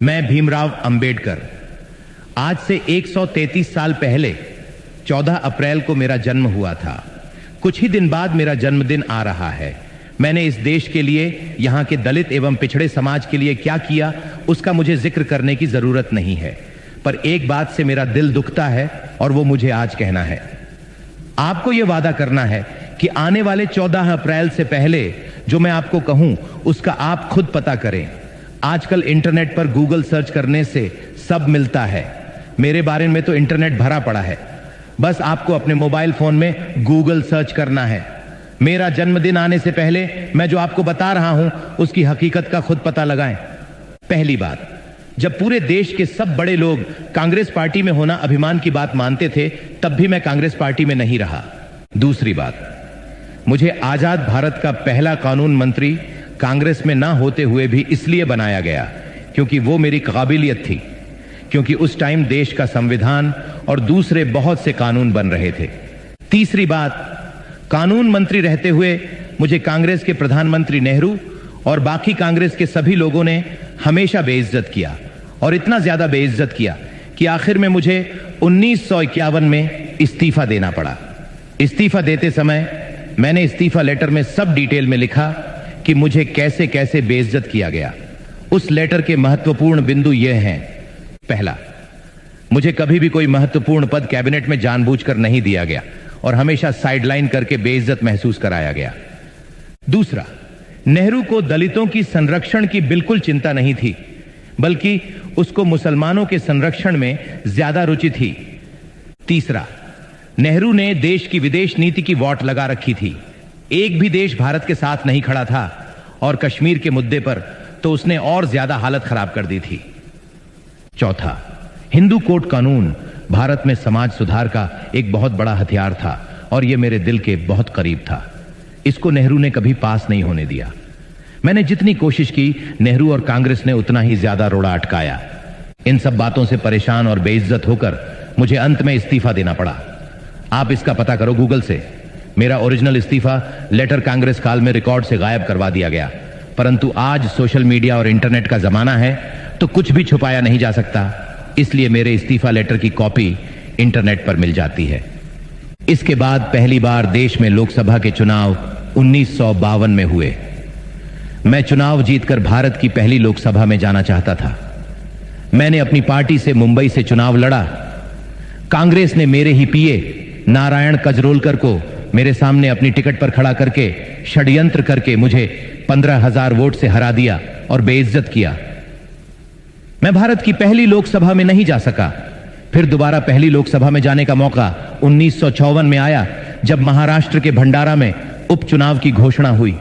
मैं भीमराव अंबेडकर। आज से 133 साल पहले 14 अप्रैल को मेरा जन्म हुआ था। कुछ ही दिन बाद मेरा जन्मदिन आ रहा है। मैंने इस देश के लिए, यहाँ के दलित एवं पिछड़े समाज के लिए क्या किया, उसका मुझे जिक्र करने की जरूरत नहीं है। पर एक बात से मेरा दिल दुखता है और वो मुझे आज कहना है। आपको यह वादा करना है कि आने वाले 14 अप्रैल से पहले जो मैं आपको कहूं उसका आप खुद पता करें। आजकल इंटरनेट पर गूगल सर्च करने से सब मिलता है। मेरे बारे में तो इंटरनेट भरा पड़ा है। बस आपको अपने मोबाइल फोन में गूगल सर्च करना है। मेरा जन्मदिन आने से पहले मैं जो आपको बता रहा हूं उसकी हकीकत का खुद पता लगाएं। पहली बात, जब पूरे देश के सब बड़े लोग कांग्रेस पार्टी में होना अभिमान की बात मानते थे, तब भी मैं कांग्रेस पार्टी में नहीं रहा। दूसरी बात, मुझे आजाद भारत का पहला कानून मंत्री कांग्रेस में ना होते हुए भी इसलिए बनाया गया क्योंकि वो मेरी काबिलियत थी, क्योंकि उस टाइम देश का संविधान और दूसरे बहुत से कानून बन रहे थे। तीसरी बात, कानून मंत्री रहते हुए मुझे कांग्रेस के प्रधानमंत्री नेहरू और बाकी कांग्रेस के सभी लोगों ने हमेशा बेइज्जत किया, और इतना ज्यादा बेइज्जत किया कि आखिर में मुझे 1951 में इस्तीफा देना पड़ा। इस्तीफा देते समय मैंने इस्तीफा लेटर में सब डिटेल में लिखा कि मुझे कैसे कैसे बेइज्जत किया गया। उस लेटर के महत्वपूर्ण बिंदु ये हैं। पहला, मुझे कभी भी कोई महत्वपूर्ण पद कैबिनेट में जानबूझकर नहीं दिया गया और हमेशा साइडलाइन करके बेइज्जत महसूस कराया गया। दूसरा, नेहरू को दलितों की संरक्षण की बिल्कुल चिंता नहीं थी, बल्कि उसको मुसलमानों के संरक्षण में ज्यादा रुचि थी। तीसरा, नेहरू ने देश की विदेश नीति की वॉट लगा रखी थी। एक भी देश भारत के साथ नहीं खड़ा था, और कश्मीर के मुद्दे पर तो उसने और ज्यादा हालत खराब कर दी थी। चौथा, हिंदू कोड कानून भारत में समाज सुधार का एक बहुत बड़ा हथियार था और यह मेरे दिल के बहुत करीब था। इसको नेहरू ने कभी पास नहीं होने दिया। मैंने जितनी कोशिश की, नेहरू और कांग्रेस ने उतना ही ज्यादा रोड़ा अटकाया। इन सब बातों से परेशान और बेइज्जत होकर मुझे अंत में इस्तीफा देना पड़ा। आप इसका पता करो गूगल से। मेरा ओरिजिनल इस्तीफा लेटर कांग्रेस काल में रिकॉर्ड से गायब करवा दिया गया, परंतु आज सोशल मीडिया और इंटरनेट का जमाना है तो कुछ भी छुपाया नहीं जा सकता। इसलिए मेरे इस्तीफा लेटर की कॉपी इंटरनेट पर मिल जाती है। इसके बाद पहली बार देश में लोकसभा के चुनाव 1952 में हुए। मैं चुनाव जीतकर भारत की पहली लोकसभा में जाना चाहता था। मैंने अपनी पार्टी से मुंबई से चुनाव लड़ा। कांग्रेस ने मेरे ही पीए नारायण कजरोलकर को मेरे सामने अपनी टिकट पर खड़ा करके षड्यंत्र करके मुझे 15,000 वोट से हरा दिया और बेइज्जत किया। मैं भारत की पहली लोकसभा में नहीं जा सका। फिर दोबारा पहली लोकसभा में जाने का मौका 1954 में आया, जब महाराष्ट्र के भंडारा में उपचुनाव की घोषणा हुई।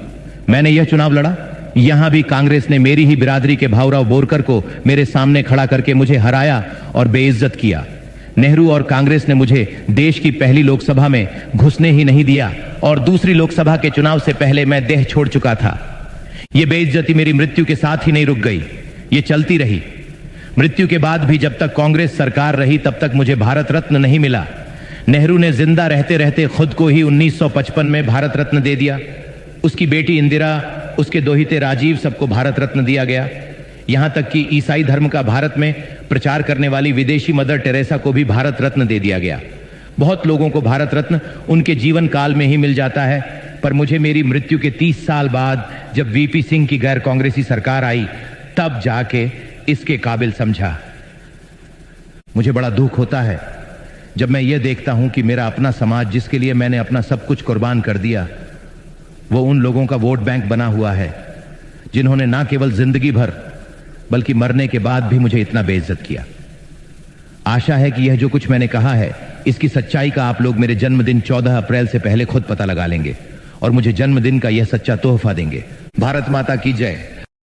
मैंने यह चुनाव लड़ा। यहां भी कांग्रेस ने मेरी ही बिरादरी के भाऊराव बोरकर को मेरे सामने खड़ा करके मुझे हराया और बेइज्जत किया। नेहरू और कांग्रेस ने मुझे देश की पहली लोकसभा में घुसने ही नहीं दिया, और दूसरी लोकसभा के चुनाव से पहले मैं देह छोड़ चुका था। यह बेइज्जती मेरी मृत्यु के साथ ही नहीं रुक गई, ये चलती रही। मृत्यु के बाद भी जब तक कांग्रेस सरकार रही, तब तक मुझे भारत रत्न नहीं मिला। नेहरू ने जिंदा रहते रहते खुद को ही 1955 में भारत रत्न दे दिया। उसकी बेटी इंदिरा, उसके दोहिते राजीव, सबको भारत रत्न दिया गया। यहां तक कि ईसाई धर्म का भारत में प्रचार करने वाली विदेशी मदर टेरेसा को भी भारत रत्न दे दिया गया। बहुत लोगों को भारत रत्न उनके जीवन काल में ही मिल जाता है, पर मुझे मेरी मृत्यु के 30 साल बाद जब वीपी सिंह की गैर कांग्रेसी सरकार आई, तब जाके इसके काबिल समझा। मुझे बड़ा दुख होता है जब मैं ये देखता हूं कि मेरा अपना समाज, जिसके लिए मैंने अपना सब कुछ कुर्बान कर दिया, वो उन लोगों का वोट बैंक बना हुआ है जिन्होंने ना केवल जिंदगी भर बल्कि मरने के बाद भी मुझे इतना बेइज्जत किया। आशा है कि यह जो कुछ मैंने कहा है, इसकी सच्चाई का आप लोग मेरे जन्मदिन 14 अप्रैल से पहले खुद पता लगा लेंगे और मुझे जन्मदिन का यह सच्चा तोहफा देंगे। भारत माता की जय।